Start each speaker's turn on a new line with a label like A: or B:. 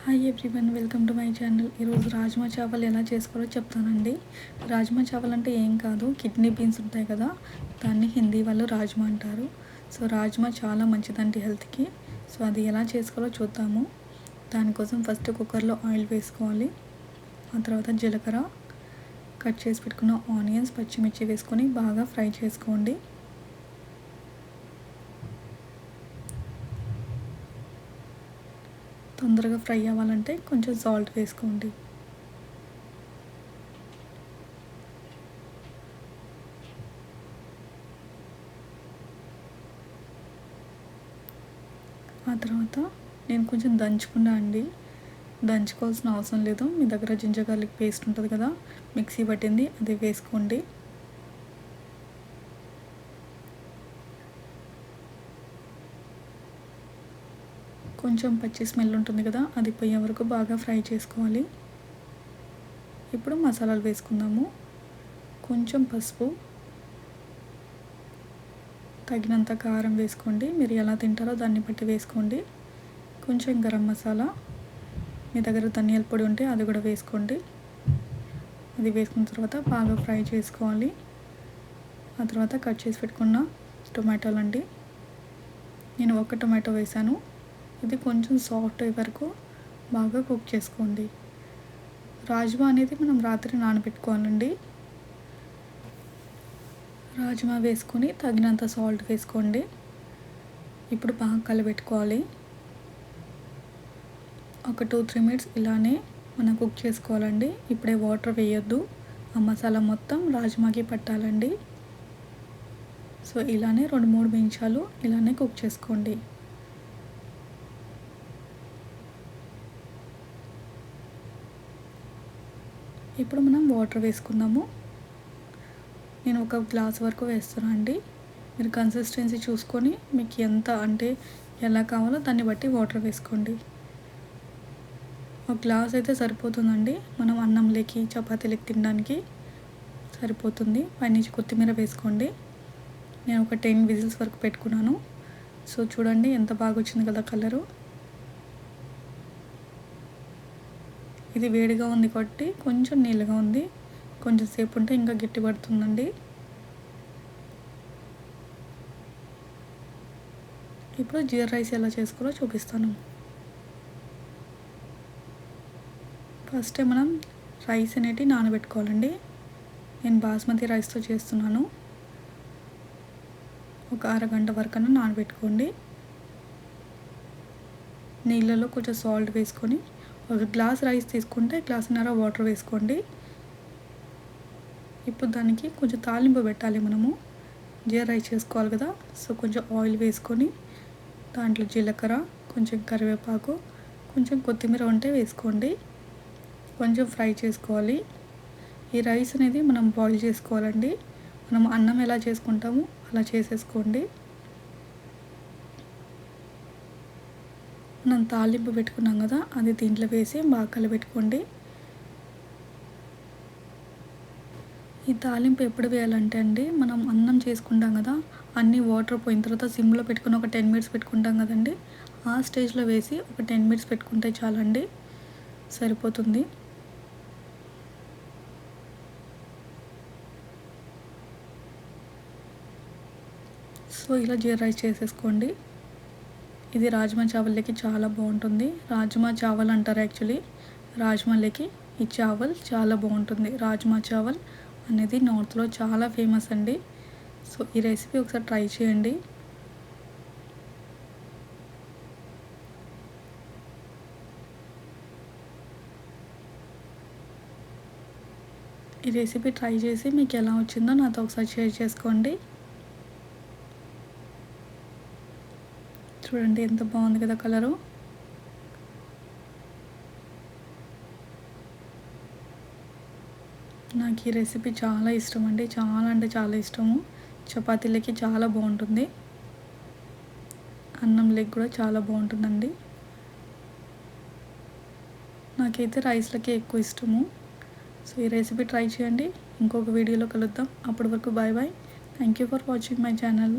A: Hi everyone, welcome to my channel. ఈరోజు రాజ్మా చావల్ ఎలా చేసుకోవాలో చెప్తానండి. రాజ్మా చావల్ అంటే ఏం కాదు, కిడ్నీ బీన్స్ ఉంటాయి కదా, దాన్ని హిందీ వాళ్ళు రాజ్మా అంటారు. సో రాజ్మా చాలా మంచిదండి హెల్త్కి. సో అది ఎలా చేసుకోవాలో చూద్దాము. దానికోసం ఫస్ట్ కుక్కర్లో ఆయిల్ వేసుకోవాలి. ఆ తర్వాత జీలకర్ర, కట్ చేసి పెట్టుకున్న ఆనియన్స్, పచ్చిమిర్చి వేసుకొని బాగా ఫ్రై చేసుకోండి. తొందరగా ఫ్రై అవ్వాలంటే కొంచెం సాల్ట్ వేసుకోండి. ఆ తర్వాత నేను కొంచెం దంచుకున్నా అండి. దంచుకోవాల్సిన అవసరం లేదు. మీ దగ్గర జింజర్ గార్లిక్ పేస్ట్ ఉంటుంది కదా, మిక్సీ పట్టింది, అది వేసుకోండి. కొంచెం పచ్చి స్మెల్ ఉంటుంది కదా, అది పోయే వరకు బాగా ఫ్రై చేసుకోవాలి. ఇప్పుడు మసాలాలు వేసుకుందాము. కొంచెం పసుపు, తగినంత కారం వేసుకోండి. మీరు ఎలా తింటారో దాన్ని బట్టి వేసుకోండి. కొంచెం గరం మసాలా, మీ దగ్గర ధనియాల పొడి ఉంటే అది కూడా వేసుకోండి. అది వేసుకున్న తర్వాత బాగా ఫ్రై చేసుకోవాలి. ఆ తర్వాత కట్ చేసి పెట్టుకున్న టొమాటోలు అండి. నేను ఒక టొమాటో వేసాను. ఇది కొంచెం సాఫ్ట్ అయ్యే వరకు బాగా కుక్ చేసుకోండి. రాజ్మా అనేది మనం రాత్రి నానబెట్టుకోవాలండి. రాజ్మా వేసుకొని తగినంత సాల్ట్ వేసుకోండి. ఇప్పుడు బాగా కలబెట్టుకోవాలి. ఒక 2-3 మినిట్స్ ఇలానే మనం కుక్ చేసుకోవాలండి. ఇప్పుడే వాటర్ వేయొద్దు, ఆ మసాలా మొత్తం రాజ్మాకి పట్టాలండి. సో ఇలానే 2-3 నిమిషాలు ఇలానే కుక్ చేసుకోండి. ఇప్పుడు మనం వాటర్ వేసుకుందాము. నేను ఒక గ్లాస్ వరకు వేస్తున్నాను అండి. మీరు కన్సిస్టెన్సీ చూసుకొని మీకు ఎంత అంటే ఎలా కావాలో దాన్ని బట్టి వాటర్ వేసుకోండి. ఒక గ్లాస్ అయితే సరిపోతుందండి. మనం అన్నంలోకి చపాతీలకి తినడానికి సరిపోతుంది. పైనుంచి కొత్తిమీర వేసుకోండి. నేను ఒక 10 విజిల్స్ వరకు పెట్టుకున్నాను. సో చూడండి ఎంత బాగా వచ్చింది కదా కలరు. ఇది వేడిగా ఉంది కాబట్టి కొంచెం నీళ్ళగా ఉంది. కొంచెం సేపు ఉంటే ఇంకా గట్టి పడుతుందండి. ఇప్పుడు జీరా రైస్ ఎలా చేసుకోవాలో చూపిస్తాను. ఫస్ట్ మనం రైస్ అనేవి నానబెట్టుకోవాలండి. నేను బాస్మతి రైస్తో చేస్తున్నాను. ఒక అరగంట వరకన్నా నానబెట్టుకోండి. నీళ్ళలో కొంచెం సాల్ట్ వేసుకొని, ఒక గ్లాస్ రైస్ తీసుకుంటే గ్లాసున్నర వాటర్ వేసుకోండి. ఇప్పుడు దానికి కొంచెం తాలింపు పెట్టాలి మనము. జీరా రైస్ చేసుకోవాలి కదా, సో కొంచెం ఆయిల్ వేసుకొని దాంట్లో జీలకర్ర, కొంచెం కరివేపాకు, కొంచెం కొత్తిమీర ఉంటే వేసుకోండి. కొంచెం ఫ్రై చేసుకోవాలి. ఈ రైస్ అనేది మనం బాయిల్ చేసుకోవాలండి. మనం అన్నం ఎలా చేసుకుంటామో అలా చేసేసుకోండి. మనం తాలింపు పెట్టుకున్నాం కదా, అది దీంట్లో వేసి బాగా కలబెట్టుకోండి. ఈ తాలింపు ఎప్పుడు వేయాలంటే అండి, మనం అన్నం చేసుకుంటాం కదా, అన్నీ వాటర్ పోయిన తర్వాత సిమ్లో పెట్టుకుని ఒక 10 మినిట్స్ పెట్టుకుంటాం కదండి, ఆ స్టేజ్లో వేసి ఒక 10 మినిట్స్ పెట్టుకుంటే చాలండి, సరిపోతుంది. సో ఇలా జీరా రైస్ చేసేసుకోండి. ఇది రాజ్మా చావల్లోకి చాలా బాగుంటుంది. రాజ్మా చావల్ అంటారు యాక్చువల్లీ. రాజ్మాలోకి ఈ చావల్ చాలా బాగుంటుంది. రాజ్మా చావల్ అనేది నార్త్లో చాలా ఫేమస్ అండి. సో ఈ రెసిపీ ఒకసారి ట్రై చేయండి. ఈ రెసిపీ ట్రై చేసి మీకు ఎలా వచ్చిందో నాతో ఒకసారి షేర్ చేసుకోండి. చూడండి ఎంత బాగుంది కదా కలరు. నాకు ఈ రెసిపీ చాలా ఇష్టం అండి, చాలా అంటే చాలా ఇష్టము. చపాతీలకి చాలా బాగుంటుంది, అన్నంలోకి కూడా చాలా బాగుంటుందండి. నాకైతే రైస్లకి ఎక్కువ ఇష్టము. సో ఈ రెసిపీ ట్రై చేయండి. ఇంకొక వీడియోలో కలుద్దాం. అప్పటి వరకు bye bye. Thank you for watching my channel.